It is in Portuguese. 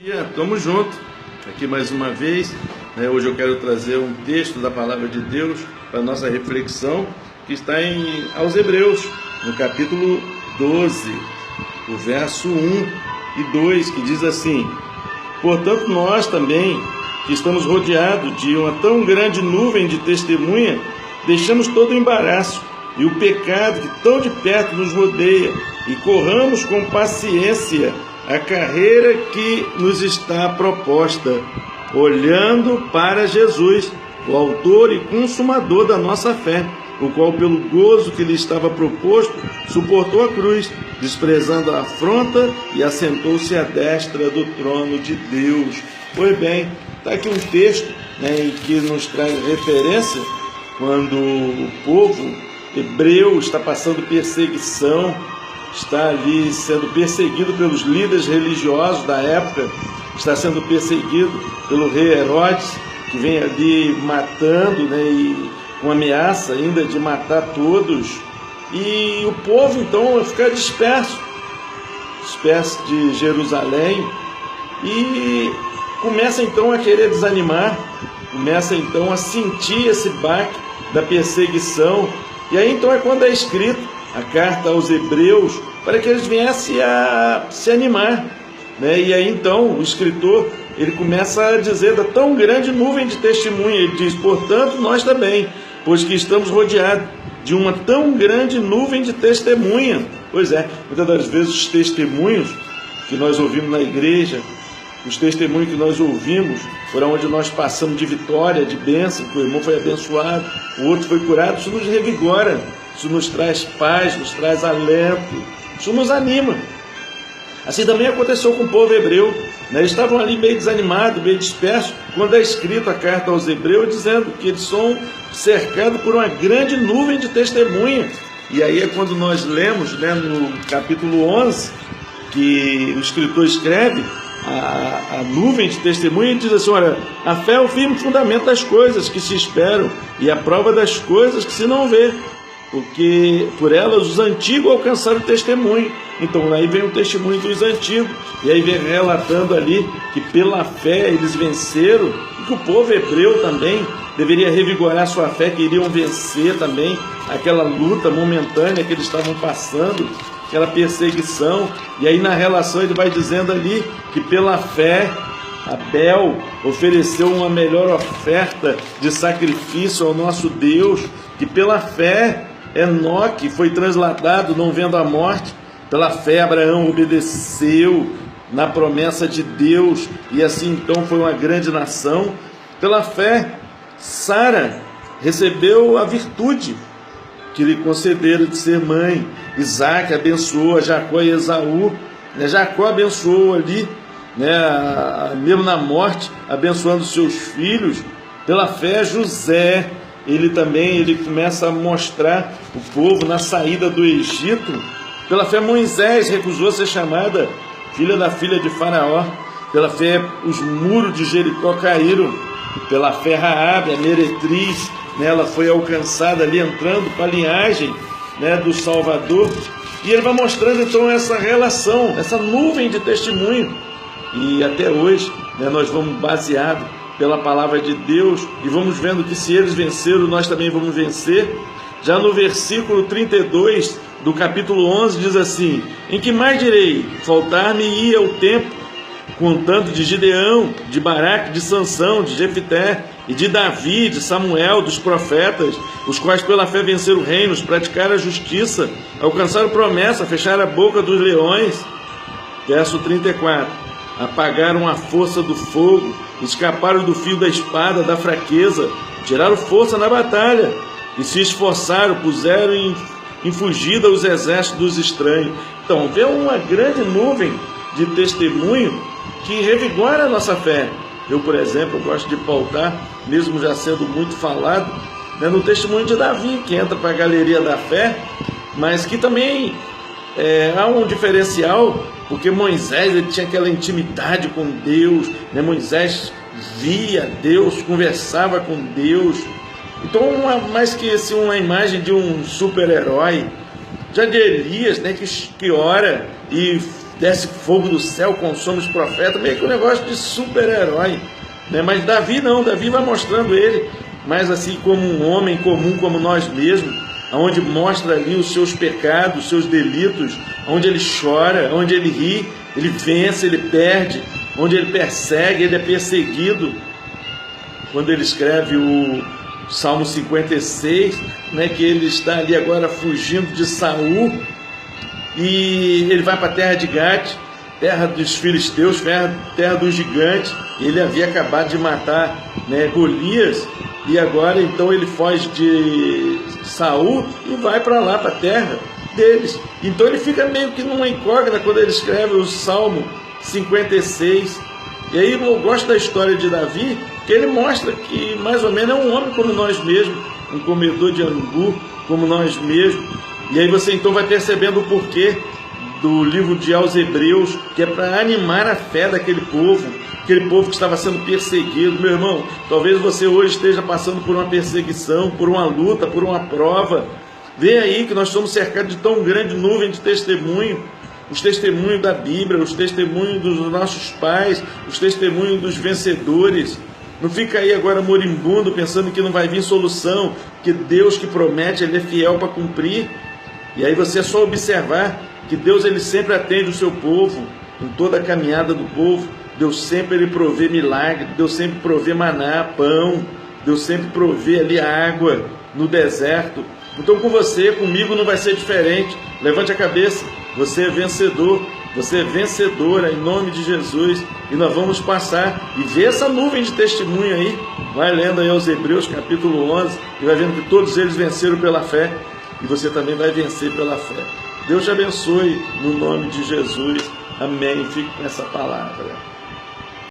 Estamos juntos aqui mais uma vez, né? Hoje eu quero trazer um texto da Palavra de Deus para a nossa reflexão, que está aos Hebreus, no capítulo 12, o verso 1 e 2, que diz assim: portanto nós também, que estamos rodeados de uma tão grande nuvem de testemunha, deixamos todo o embaraço e o pecado que tão de perto nos rodeia, e corramos com paciência a carreira que nos está proposta, olhando para Jesus, o autor e consumador da nossa fé, o qual, pelo gozo que lhe estava proposto, suportou a cruz, desprezando a afronta, e assentou-se à destra do trono de Deus. Pois bem, está aqui um texto, em que nos traz referência quando o povo hebreu está passando perseguição, está ali sendo perseguido pelos líderes religiosos da época, está sendo perseguido pelo rei Herodes, que vem ali matando, e com ameaça ainda de matar todos. E o povo então vai ficar disperso de Jerusalém, e começa então a querer desanimar, começa então a sentir esse baque da perseguição. E aí então é quando é escrito a carta aos Hebreus, para que eles viessem a se animar, E aí então o escritor, ele começa a dizer da tão grande nuvem de testemunha. Ele diz: portanto nós também, pois que estamos rodeados de uma tão grande nuvem de testemunha. Pois é, muitas das vezes os testemunhos que nós ouvimos na igreja, os testemunhos que nós ouvimos por onde nós passamos de vitória, de bênção, que o irmão foi abençoado, o outro foi curado, isso nos revigora, isso nos traz paz, nos traz alento, isso nos anima. Assim também aconteceu com o povo hebreu, Eles estavam ali meio desanimados, meio dispersos, quando é escrito a carta aos Hebreus dizendo que eles são cercados por uma grande nuvem de testemunha. E aí é quando nós lemos, no capítulo 11, que o escritor escreve a nuvem de testemunha, e diz assim: olha, a fé é o firme fundamento das coisas que se esperam e a prova das coisas que se não vê, porque por elas os antigos alcançaram testemunho. Então aí vem o testemunho dos antigos, e aí vem relatando ali que pela fé eles venceram, e que o povo hebreu também deveria revigorar sua fé, que iriam vencer também aquela luta momentânea que eles estavam passando, aquela perseguição. E aí na relação ele vai dizendo ali que pela fé Abel ofereceu uma melhor oferta de sacrifício ao nosso Deus, que pela fé Enoque foi transladado não vendo a morte, pela fé Abraão obedeceu na promessa de Deus, e assim então foi uma grande nação. Pela fé Sara recebeu a virtude que lhe concederam de ser mãe. Isaac abençoou a Jacó e Esaú, Jacó abençoou ali, mesmo na morte, abençoando seus filhos. Pela fé José, ele começa a mostrar o povo na saída do Egito. Pela fé Moisés recusou ser chamada filha da filha de Faraó. Pela fé os muros de Jericó caíram. Pela fé Raabe, a meretriz, ela foi alcançada ali, entrando para a linhagem, do Salvador. E ele vai mostrando então essa relação, essa nuvem de testemunho. E até hoje, nós vamos baseado pela palavra de Deus, e vamos vendo que se eles venceram, nós também vamos vencer. Já no versículo 32 do capítulo 11 diz assim: em que mais direi? Faltar-me-ia o tempo, contando de Gideão, de Baraque, de Sansão, de Jefté, e de Davi, de Samuel, dos profetas, os quais pela fé venceram reinos, praticaram a justiça, alcançaram promessa, fecharam a boca dos leões. Verso 34: apagaram a força do fogo, escaparam do fio da espada, da fraqueza, tiraram força na batalha, e se esforçaram, puseram em fugida os exércitos dos estranhos. Então, vê uma grande nuvem de testemunho que revigora a nossa fé. Eu, por exemplo, gosto de pautar, mesmo já sendo muito falado, no testemunho de Davi, que entra para a galeria da fé, mas que também há um diferencial, porque Moisés ele tinha aquela intimidade com Deus, Moisés via Deus, conversava com Deus. Então, mais que assim, uma imagem de um super-herói. Já de Elias, que ora e desce fogo do céu, consome os profetas, meio que um negócio de super-herói, né? Mas Davi não, Davi vai mostrando ele, mas assim como um homem comum como nós mesmos, onde mostra ali os seus pecados, os seus delitos, onde ele chora, onde ele ri, ele vence, ele perde, onde ele persegue, ele é perseguido. Quando ele escreve o Salmo 56, né, que ele está ali agora fugindo de Saul, e ele vai para a terra de Gate, terra dos filisteus, terra dos gigantes. Ele havia acabado de matar, né, Golias, e agora então ele foge de Saul e vai para lá, para a terra deles. Então ele fica meio que numa incógnita quando ele escreve o Salmo 56. E aí eu gosto da história de Davi, que ele mostra que mais ou menos é um homem como nós mesmos, um comedor de angu como nós mesmos. E aí você então vai percebendo o porquê do livro aos Hebreus, que é para animar a fé daquele povo que estava sendo perseguido. Meu irmão, talvez você hoje esteja passando por uma perseguição, por uma luta, por uma prova. Vê aí que nós somos cercados de tão grande nuvem de testemunho, os testemunhos da Bíblia, os testemunhos dos nossos pais, os testemunhos dos vencedores. Não fica aí agora moribundo, pensando que não vai vir solução, que Deus que promete, Ele é fiel para cumprir. E aí você é só observar que Deus ele sempre atende o seu povo, em toda a caminhada do povo. Deus sempre ele provê milagre, Deus sempre provê maná, pão, Deus sempre provê ali água no deserto. Então com você, comigo não vai ser diferente. Levante a cabeça, você é vencedor, você é vencedora em nome de Jesus. E nós vamos passar e ver essa nuvem de testemunho aí. Vai lendo aí aos Hebreus capítulo 11 e vai vendo que todos eles venceram pela fé. E você também vai vencer pela fé. Deus te abençoe no nome de Jesus. Amém. Fique com essa palavra.